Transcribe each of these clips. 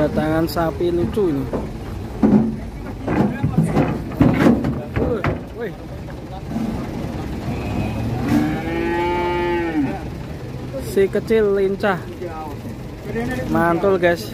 Kedatangan sapi lucu ini. Woi. Si kecil lincah. Mantul, guys.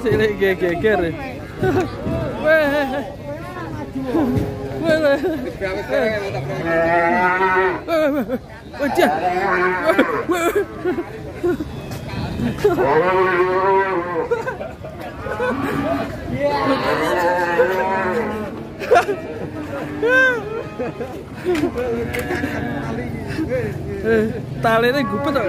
Sini geger. Tali ini gupet kok.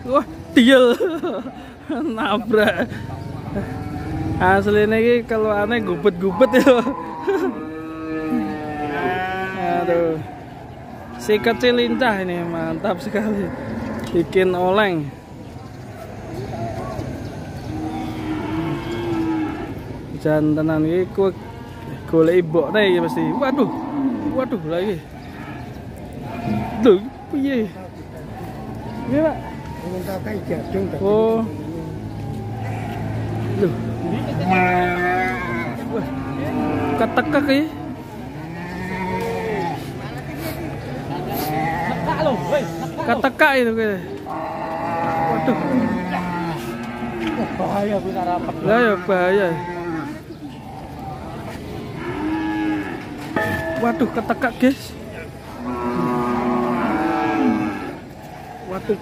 Wah, tiel nabrak. Aslinya ini kalau aneh gubet-gubet ya. Aduh, si kecil lincah ini mantap sekali, bikin oleng. Jantanan ini kue golek ibok nih ya pasti. Waduh lagi. Tuh, piye? Ini Pak. Oh. Loh. Ketekak ya. Ketekak itu kayak. Waduh. Bahaya punya rapat. Lah ya bahaya. Waduh, ketekak, guys. Waduh.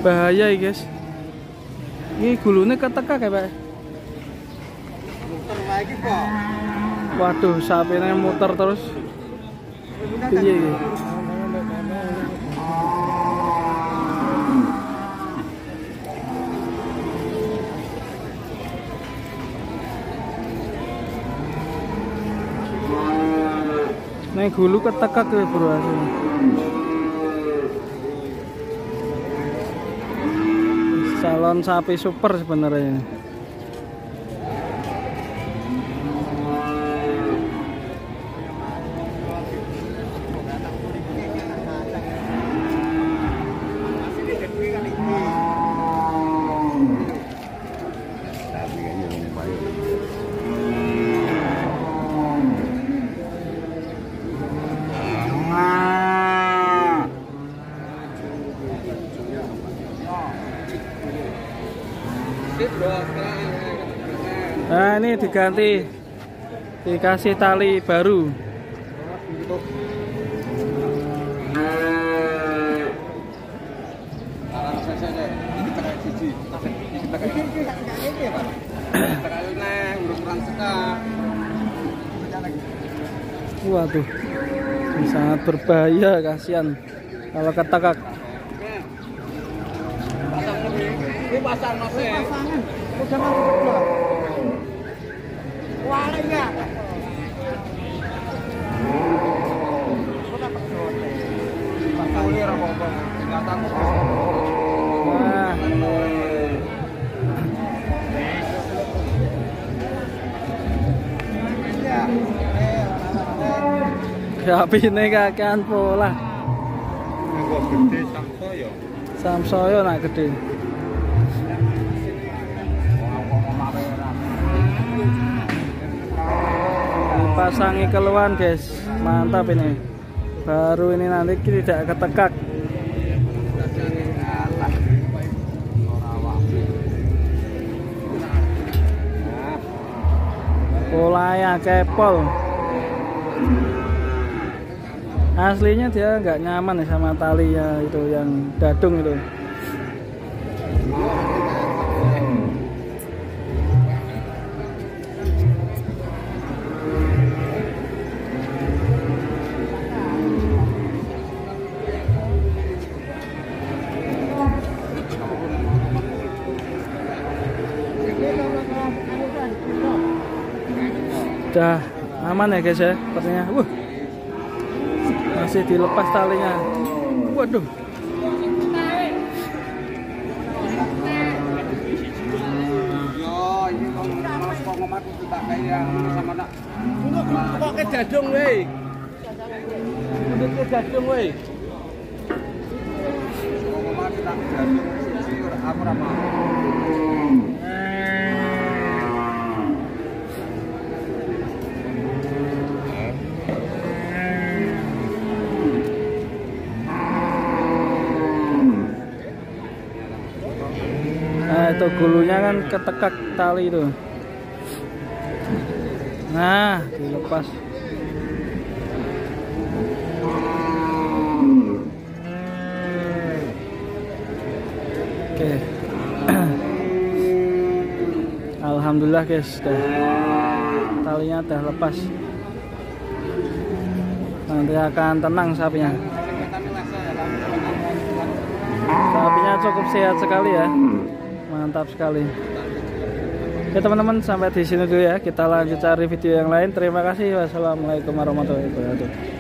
Bahaya ya, guys. Ini gulunya ketekak ya, Pak. Muter lagi, Pak. Waduh, sapinya muter terus. Iya, iya. Nih gulu ketekak ya, bro. Calon sapi super sebenarnya. Nah ini diganti, dikasih tali baru. Waduh, sangat berbahaya, kasihan kalau ketekak. Ini pasang masih. Udah mau berdua. Wah, enggak. Tapi ini kakean pola. Gede samsoyo. Samsoyo nak gede. Pasangi keluhan, guys, mantap ini. Baru ini nanti tidak ketekak. polanya kepol. Aslinya dia nggak nyaman ya sama talinya itu yang dadung itu. Udah aman ya guys ya, sepertinya. Masih dilepas talinya. Waduh. Kok ke jadung weh. Udah ke jadung weh. Aku ramah. Nah, itu gulunya kan ketekak tali itu. Nah, dilepas. Oke. Alhamdulillah guys, talinya udah lepas. Nanti akan tenang sapinya. Sapinya cukup sehat sekali ya. Mantap sekali. Oke teman-teman, sampai di sini dulu ya. Kita lanjut cari video yang lain. Terima kasih. Wassalamualaikum warahmatullahi wabarakatuh.